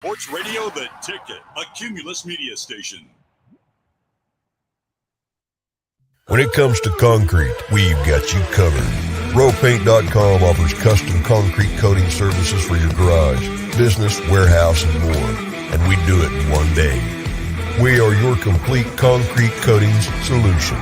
Sports Radio The Ticket, a Cumulus media station. When it comes to concrete, we've got you covered. RowPaint.com offers custom concrete coating services for your garage, business, warehouse, and more. And we do it in one day. We are your complete concrete coatings solution.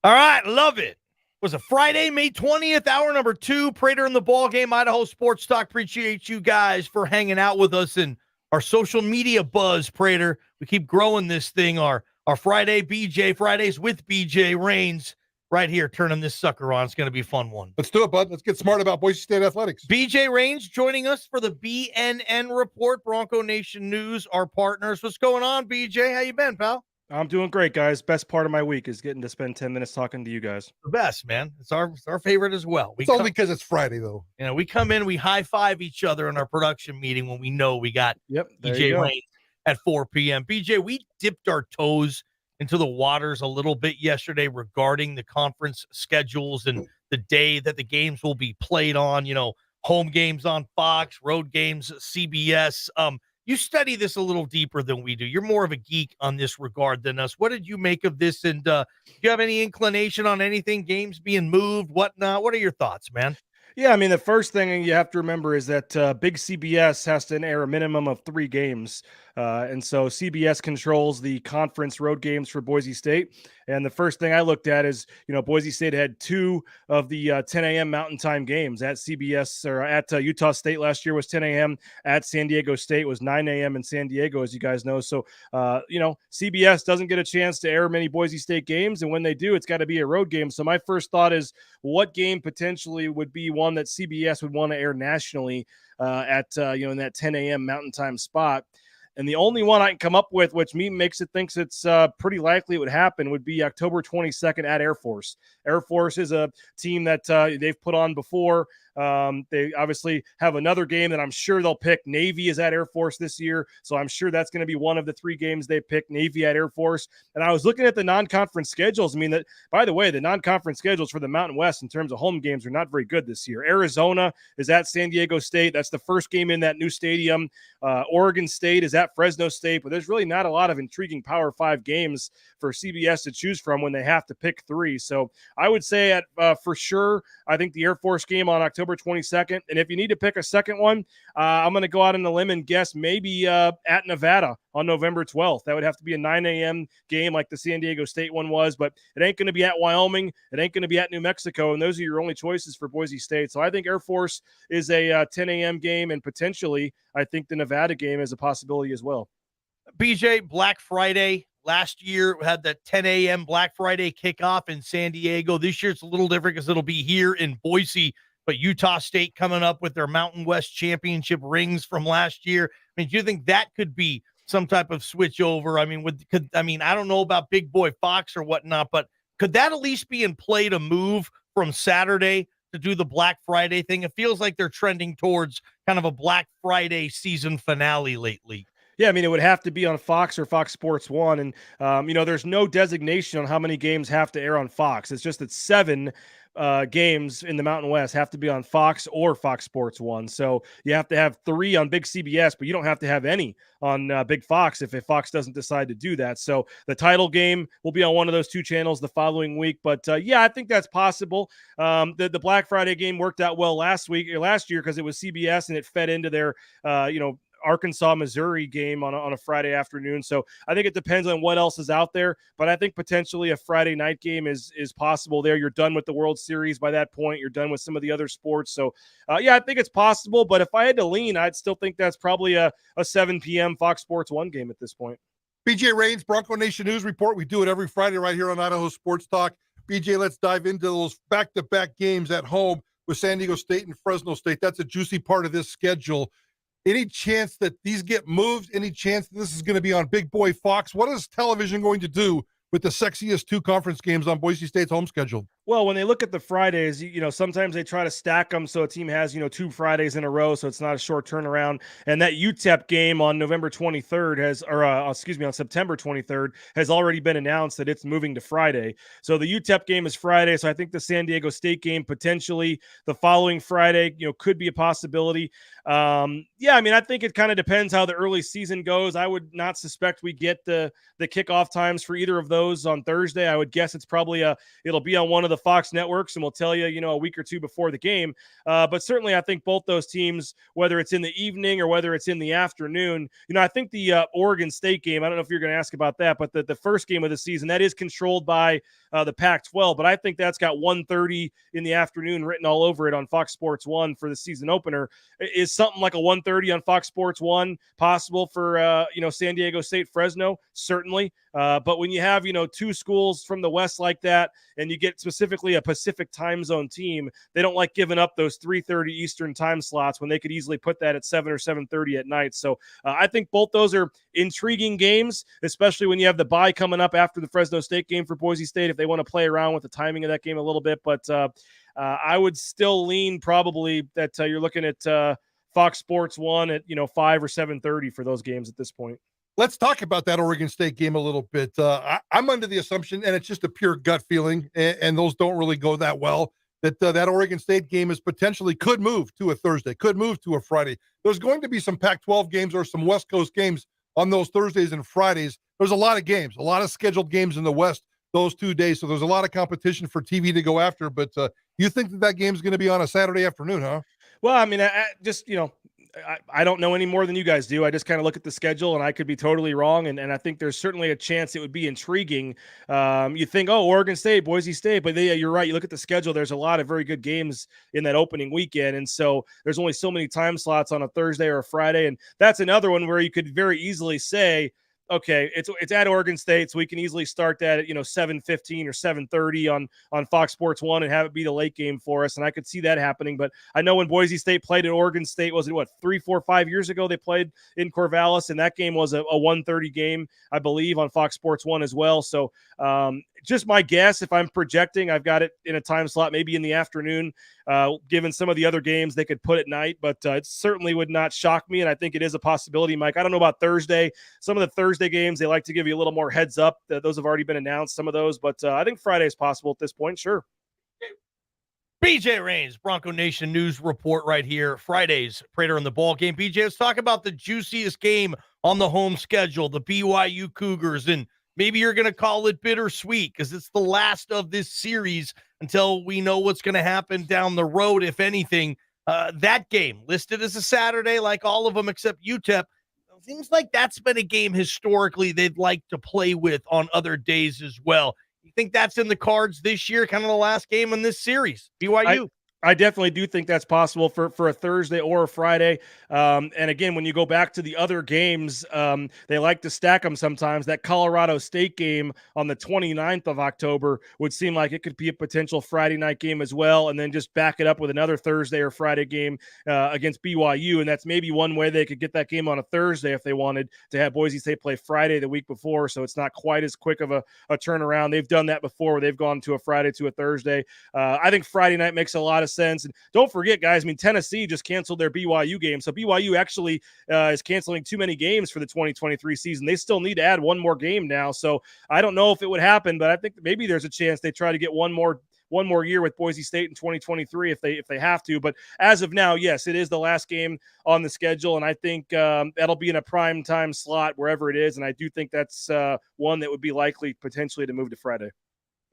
All right, love it. Was a Friday, May 20th, hour number 2. Prater in the Ballgame, Idaho Sports Talk. Appreciate you guys for hanging out with us and our social media buzz, Prater. We keep growing this thing. Our Friday BJ, Fridays with BJ Rains right here, turning this sucker on. It's going to be a fun one. Let's do it, bud. Let's get smart about Boise State athletics. BJ Rains joining us for the BNN Report, Bronco Nation News, our partners. What's going on, BJ? How you been, pal? I'm doing great, guys. Best part of my week is getting to spend 10 minutes talking to you guys. The best, man. It's our favorite as well. It's only because it's Friday, though. You know, we come in, we high five each other in our production meeting when we know we got BJ Rains at 4 p.m. BJ, we dipped our toes into the waters a little bit yesterday regarding the conference schedules and the day that the games will be played on. You know, home games on Fox, road games CBS. You study this a little deeper than we do. You're more of a geek on this regard than us. What did you make of this? And do you have any inclination on anything, games being moved, whatnot? What are your thoughts, man? Yeah, I mean, the first thing you have to remember is that big CBS has to air a minimum of 3 games. And so CBS controls the conference road games for Boise State. And the first thing I looked at is, Boise State had 2 of the 10 a.m. Mountain Time games at CBS or at Utah State last year was 10 a.m. At San Diego State was 9 a.m. in San Diego, as you guys know. So, CBS doesn't get a chance to air many Boise State games. And when they do, it's got to be a road game. So my first thought is what game potentially would be one that CBS would want to air nationally in that 10 a.m. Mountain Time spot. And the only one I can come up with, which makes it thinks it's pretty likely it would happen, would be October 22nd at Air Force. Air Force is a team that they've put on before. They obviously have another game that I'm sure they'll pick. Navy is at Air Force this year, so I'm sure that's going to be one of the 3 games they pick, Navy at Air Force. And I was looking at the non-conference schedules. I mean, by the way, the non-conference schedules for the Mountain West in terms of home games are not very good this year. Arizona is at San Diego State. That's the first game in that new stadium. Oregon State is at Fresno State, but there's really not a lot of intriguing Power 5 games for CBS to choose from when they have to pick 3. So I would say for sure, I think the Air Force game on October 22nd. And if you need to pick a second one, I'm going to go out on a limb and guess maybe at Nevada on November 12th. That would have to be a 9 a.m. game like the San Diego State one was, but it ain't going to be at Wyoming. It ain't going to be at New Mexico, and those are your only choices for Boise State. So I think Air Force is a 10 a.m. game, and potentially I think the Nevada game is a possibility as well. BJ, Black Friday. Last year we had the 10 a.m. Black Friday kickoff in San Diego. This year it's a little different because it'll be here in Boise, but Utah State coming up with their Mountain West Championship rings from last year. I mean, do you think that could be some type of switch over? I mean, I don't know about Big Boy Fox or whatnot, but could that at least be in play to move from Saturday to do the Black Friday thing? It feels like they're trending towards kind of a Black Friday season finale lately. Yeah, I mean, it would have to be on Fox or Fox Sports 1. And, there's no designation on how many games have to air on Fox. It's just that 7 games in the Mountain West have to be on Fox or Fox Sports 1. So you have to have 3 on big CBS, but you don't have to have any on big Fox if Fox doesn't decide to do that. So the title game will be on one of those 2 channels the following week. But yeah, I think that's possible. The Black Friday game worked out well last year because it was CBS and it fed into their, Arkansas, Missouri game on a Friday afternoon. So I think it depends on what else is out there, but I think potentially a Friday night game is possible there. You're done with the World Series by that point. You're done with some of the other sports. So yeah, I think it's possible, but if I had to lean, I'd still think that's probably a 7 p.m. Fox Sports 1 game at this point. BJ Rains, Bronco Nation News Report. We do it every Friday right here on Idaho Sports Talk. BJ, let's dive into those back-to-back games at home with San Diego State and Fresno State. That's a juicy part of this schedule. Any chance that these get moved? Any chance that this is going to be on Big Boy Fox? What is television going to do with the sexiest 2 conference games on Boise State's home schedule? Well, when they look at the Fridays, sometimes they try to stack them so a team has, 2 Fridays in a row, so it's not a short turnaround. And that UTEP game on November 23rd on September 23rd has already been announced that it's moving to Friday. So the UTEP game is Friday. So I think the San Diego State game potentially the following Friday, could be a possibility. I think it kind of depends how the early season goes. I would not suspect we get the kickoff times for either of those on Thursday. I would guess it's probably it'll be on one of the Fox networks, and we'll tell you, a week or two before the game. But certainly I think both those teams, whether it's in the evening or whether it's in the afternoon, I think the Oregon State game, I don't know if you're going to ask about that, but the first game of the season, that is controlled by the Pac-12, but I think that's got 1:30 in the afternoon written all over it on Fox Sports 1 for the season opener. Is something like a 1:30 on Fox Sports 1 possible for, San Diego State, Fresno? Certainly. But when you have, two schools from the West like that, and you get specifically a Pacific time zone team, they don't like giving up those 3:30 Eastern time slots when they could easily put that at 7 or 7:30 at night. So I think both those are intriguing games, especially when you have the bye coming up after the Fresno State game for Boise State, if they want to play around with the timing of that game a little bit. But I would still lean probably that you're looking at Fox Sports 1 at 5 or 7:30 for those games at this point. Let's talk about that Oregon State game a little bit. I'm under the assumption, and it's just a pure gut feeling, and those don't really go that well, that that Oregon State game is potentially could move to a Thursday, could move to a Friday. There's going to be some Pac-12 games or some West Coast games on those Thursdays and Fridays. There's a lot of games, a lot of scheduled games in the West those 2 days, so there's a lot of competition for TV to go after. But you think that game's going to be on a Saturday afternoon, huh? Well, I mean, I don't know any more than you guys do. I just kind of look at the schedule, and I could be totally wrong. And I think there's certainly a chance it would be intriguing. You think, Oregon State, Boise State, but you're right. You look at the schedule, there's a lot of very good games in that opening weekend. And so there's only so many time slots on a Thursday or a Friday. And that's another one where you could very easily say, okay, it's at Oregon State, so we can easily start that at 7:15 or 7:30 on Fox Sports 1 and have it be the late game for us. And I could see that happening. But I know when Boise State played at Oregon State, was it 3, 4, 5 years ago they played in Corvallis, and that game was a 1:30 game, I believe, on Fox Sports 1 as well. So just my guess, if I'm projecting, I've got it in a time slot, maybe in the afternoon, given some of the other games they could put at night, but it certainly would not shock me. And I think it is a possibility, Mike. I don't know about Thursday. Some of the Thursday games, they like to give you a little more heads up. Those have already been announced, some of those, but I think Friday is possible at this point. Sure. BJ Rains, Bronco Nation News Report right here. Fridays, Prater on the ball game. BJ, let's talk about the juiciest game on the home schedule, the BYU Cougars. And maybe you're going to call it bittersweet because it's the last of this series until we know what's going to happen down the road, if anything. That game, listed as a Saturday like all of them except UTEP, seems like that's been a game historically they'd like to play with on other days as well. You think that's in the cards this year, kind of the last game in this series, BYU? I definitely do think that's possible for a Thursday or a Friday. And again, when you go back to the other games, they like to stack them sometimes. That Colorado State game on the 29th of October would seem like it could be a potential Friday night game as well, and then just back it up with another Thursday or Friday game against BYU. And that's maybe one way they could get that game on a Thursday if they wanted to have Boise State play Friday the week before, so it's not quite as quick of a turnaround. They've done that before where they've gone to a Friday to a Thursday. I think Friday night makes a lot of sense. And don't forget, guys, I mean, Tennessee just canceled their BYU game. So BYU actually is canceling too many games for the 2023 season. They still need to add one more game now. So I don't know if it would happen, but I think maybe there's a chance they try to get one more year with Boise State in 2023 if they have to. But as of now, yes, it is the last game on the schedule, and I think that'll be in a prime time slot wherever it is. And I do think that's one that would be likely potentially to move to Friday.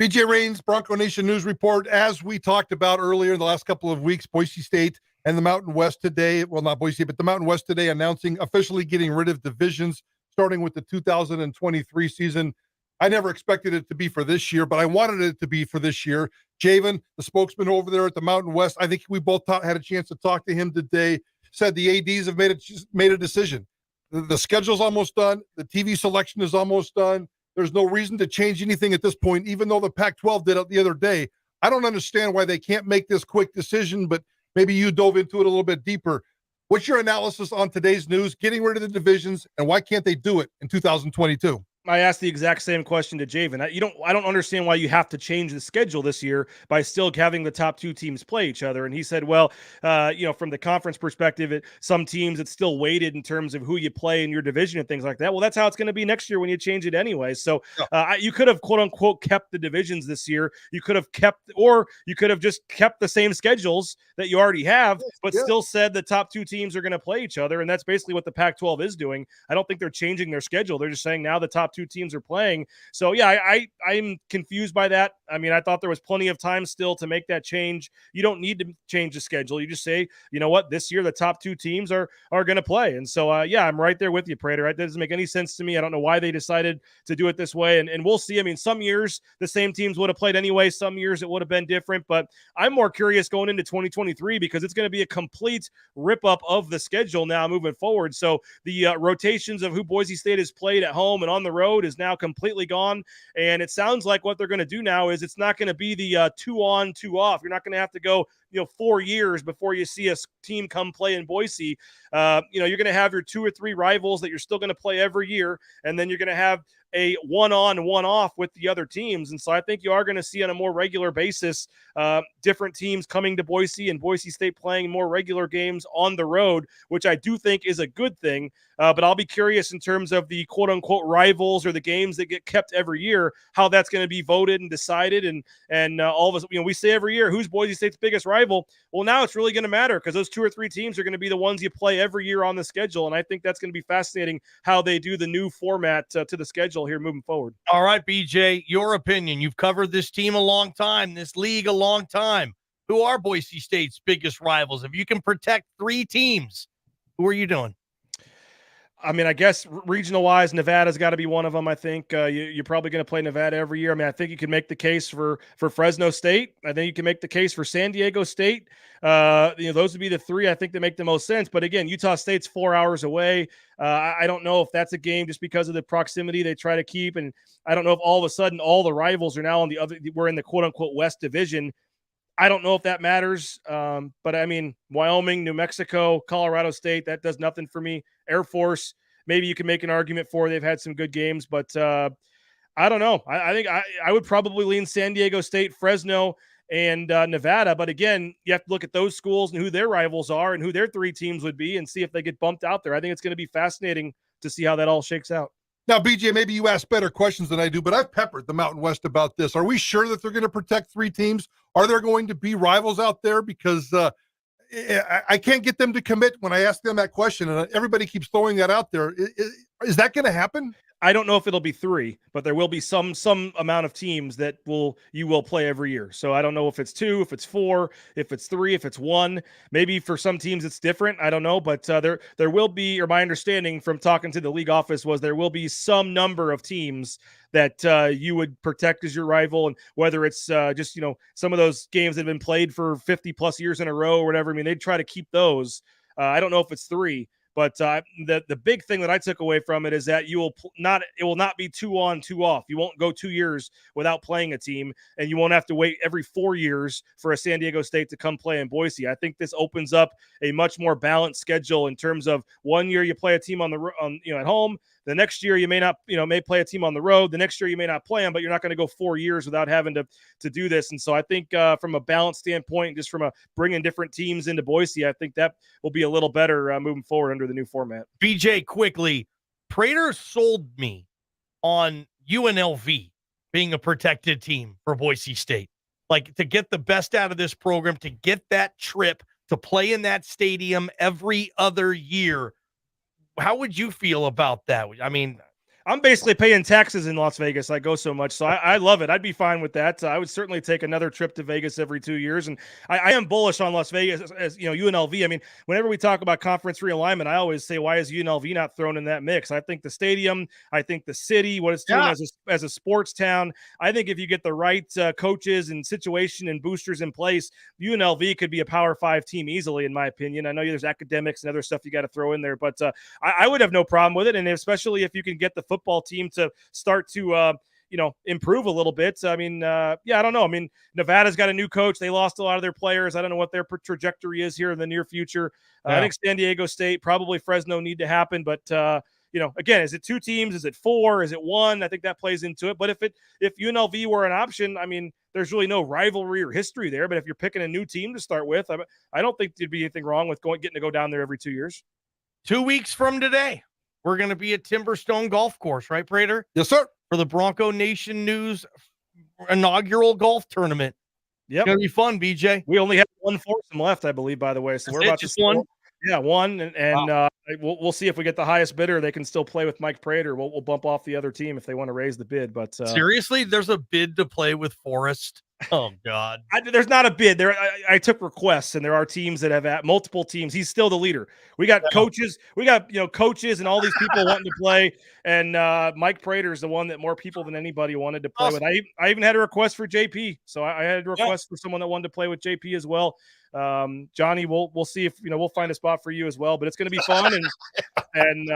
BJ Rains, Bronco Nation News Report. As we talked about earlier in the last couple of weeks, Boise State and the Mountain West today, well, not Boise State, but the Mountain West today announcing officially getting rid of divisions starting with the 2023 season. I never expected it to be for this year, but I wanted it to be for this year. Javen, the spokesman over there at the Mountain West, I think we both had a chance to talk to him today, said the ADs have made a decision. The schedule's almost done. The TV selection is almost done. There's no reason to change anything at this point, even though the Pac-12 did it the other day. I don't understand why they can't make this quick decision, but maybe you dove into it a little bit deeper. What's your analysis on today's news, getting rid of the divisions, and why can't they do it in 2022? I asked the exact same question to Javen. I don't understand why you have to change the schedule this year by still having the top two teams play each other. And he said, well, from the conference perspective, some teams it's still weighted in terms of who you play in your division and things like that. Well, that's how it's going to be next year when you change it anyway. So you could have quote unquote kept the divisions this year. You could have just kept the same schedules that you already have, but still said the top two teams are going to play each other. And that's basically what the Pac-12 is doing. I don't think they're changing their schedule. They're just saying now the top two teams are playing. So yeah, I'm confused by that. I mean, I thought there was plenty of time still to make that change. You don't need to change the schedule. You just say, you know what, this year the top two teams are going to play. And so yeah, I'm right there with you, Prater. It doesn't make any sense to me. I don't know why they decided to do it this way. And we'll see. I mean, some years the same teams would have played anyway. Some years it would have been different. But I'm more curious going into 2023 because it's going to be a complete rip up of the schedule now moving forward. So the rotations of who Boise State has played at home and on the road is now completely gone. And it sounds like what they're going to do now is it's not going to be the 2 on, 2 off. You're not going to have to go 4 years before you see a team come play in Boise. You're going to have your 2 or 3 rivals that you're still going to play every year. And then you're going to have a 1 on, 1 off with the other teams. And so I think you are going to see on a more regular basis different teams coming to Boise and Boise State playing more regular games on the road, which I do think is a good thing. But I'll be curious in terms of the quote unquote rivals or the games that get kept every year, how that's going to be voted and decided. And all of us, we say every year, who's Boise State's biggest rival? Well, now it's really going to matter because those 2 or 3 teams are going to be the ones you play every year on the schedule. And I think that's going to be fascinating how they do the new format to the schedule here moving forward. All right, BJ, your opinion. You've covered this team a long time, this league a long time. Who are Boise State's biggest rivals? If you can protect 3 teams, who are you doing? I mean, I guess regional wise, Nevada's got to be one of them. I think you're probably going to play Nevada every year. I mean, I think you can make the case for Fresno State. I think you can make the case for San Diego State. Those would be the 3 I think that make the most sense. But again, Utah State's 4 hours away. I don't know if that's a game just because of the proximity they try to keep. And I don't know if all of a sudden all the rivals are now we're in the quote unquote West Division. I don't know if that matters. But I mean, Wyoming, New Mexico, Colorado State, that does nothing for me. Air Force, maybe you can make an argument for. They've had some good games, but I don't know. I think I would probably lean San Diego State, Fresno, and Nevada. But again, you have to look at those schools and who their rivals are and who their 3 teams would be and see if they get bumped out there. I think it's going to be fascinating to see how that all shakes out. Now, BJ, maybe you ask better questions than I do, but I've peppered the Mountain West about this. Are we sure that they're going to protect 3 teams? Are there going to be rivals out there? Because I can't get them to commit when I ask them that question, and everybody keeps throwing that out there. Is that going to happen? I don't know if it'll be 3, but there will be some amount of teams that you will play every year. So I don't know if it's 2, if it's 4, if it's 3, if it's 1. Maybe for some teams it's different. I don't know, but there will be, or my understanding from talking to the league office was there will be some number of teams that you would protect as your rival, and whether it's just some of those games that have been played for 50 plus years in a row or whatever. I mean, they'd try to keep those. I don't know if it's 3. But the big thing that I took away from it is that it will not be 2 on, 2 off. You won't go 2 years without playing a team, and you won't have to wait every 4 years for a San Diego State to come play in Boise. I think this opens up a much more balanced schedule in terms of 1 year you play a team at home. The next year you may not, may play a team on the road. The next year you may not play them, but you're not going to go 4 years without having to do this. And so I think from a balance standpoint, just from bringing different teams into Boise, I think that will be a little better moving forward under the new format. BJ, quickly, Prater sold me on UNLV being a protected team for Boise State. Like, to get the best out of this program, to get that trip, to play in that stadium every other year. How would you feel about that? I mean, I'm basically paying taxes in Las Vegas. I go so much. So I love it. I'd be fine with that. I would certainly take another trip to Vegas every 2 years. And I am bullish on Las Vegas as UNLV. I mean, whenever we talk about conference realignment, I always say, why is UNLV not thrown in that mix? I think the stadium, I think the city, what it's doing as a sports town. I think if you get the right coaches and situation and boosters in place, UNLV could be a Power 5 team easily, in my opinion. I know there's academics and other stuff you got to throw in there, but I would have no problem with it. And especially if you can get the football team to start to improve a little bit. I mean, I don't know. I mean, Nevada's got a new coach. They lost a lot of their players. I don't know what their trajectory is here in the near future. I think San Diego State, probably Fresno need to happen, but again, is it 2 teams? Is it 4? Is it 1? I think that plays into it. But if UNLV were an option, I mean, there's really no rivalry or history there. But if you're picking a new team to start with, I don't think there'd be anything wrong with getting to go down there every 2 years. 2 weeks from today, we're going to be at Timberstone Golf Course, right, Prater? Yes, sir. For the Bronco Nation News inaugural golf tournament. Yep. It's going to be fun, BJ. We only have 1 foursome left, I believe, by the way. So That's we're it, about just to one? Yeah, 1. And we'll see if we get the highest bidder. They can still play with Mike Prater. We'll bump off the other team if they want to raise the bid. But Seriously, there's a bid to play with Forrest. Oh God, there's not a bid there. I took requests, and there are teams that have multiple teams. He's still the leader. We got coaches. We got coaches and all these people wanting to play. And Mike Prater is the one that more people than anybody wanted to play with. I even had a request for JP. So I had a request for someone that wanted to play with JP as well. Johnny, we'll see if we'll find a spot for you as well. But it's going to be fun and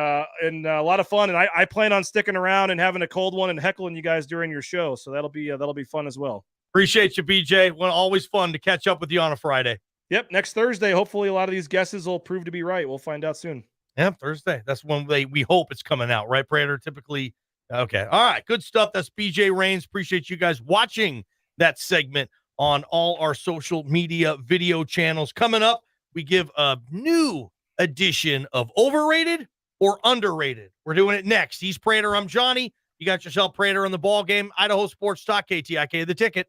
a lot of fun. And I plan on sticking around and having a cold one and heckling you guys during your show. So that'll be fun as well. Appreciate you, BJ. Well, always fun to catch up with you on a Friday. Yep, next Thursday. Hopefully, a lot of these guesses will prove to be right. We'll find out soon. Yeah, Thursday. That's when we hope it's coming out, right, Prater? Typically, okay. All right, good stuff. That's BJ Rains. Appreciate you guys watching that segment on all our social media video channels. Coming up, we give a new edition of Overrated or Underrated. We're doing it next. He's Prater. I'm Johnny. You got yourself Prater on the ball game. Idaho Sports Talk, KTIK, the ticket.